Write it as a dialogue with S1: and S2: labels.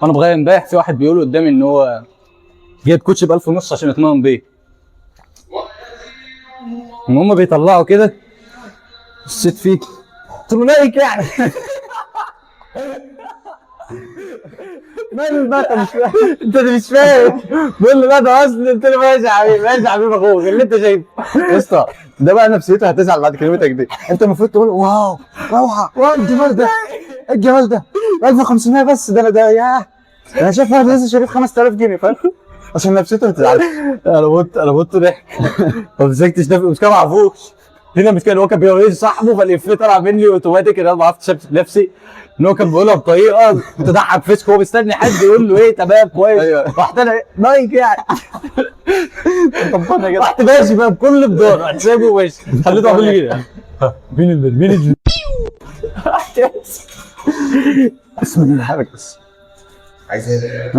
S1: وانا بغير امبارح في واحد بيقول قدامي ان هو جايب كوتش ب 1500 عشان يتمرن بيه. المهم بيطلعوا كده بصيت فيه قلت له لايك يعني. مال بقى انت مش فاهم. انت مش فاهم. بيقول له لا ده اصل. قلت له ماشي يا حبيبي ماشي يا حبيبي اخوك اللي انت شايفه. يا اسطى ده بقى نفسيته هتزعل بعد كلمتك دي. انت المفروض تقول واو روعه واو الجمال ده الجمال ده 1500 بس. ده انا ده ياه انا شايف واحد لسه شاريه ب 5000 جنيه فاهم عشان نفسيته ما تزعلش. انا بوت ضحك ما مسكتش نفسي مش كده ما اعرفوش. هنا مش كان هو كان بيوريه صاحبه فالافيه طلع مني اوتوماتيك ان انا ما عرفتش امسك نفسي ان هو كان بيقولها بطريقه تضحك فيسك. هو مستني حد يقول له ايه تمام كويس. رحت انا لايك يعني. طب رحت ماشي بقى بكل بدار رحت سايبه وماشي خليته يعمل لي كده. مين مين بسم الله الرحمن الرحيم.
S2: عايز ايه؟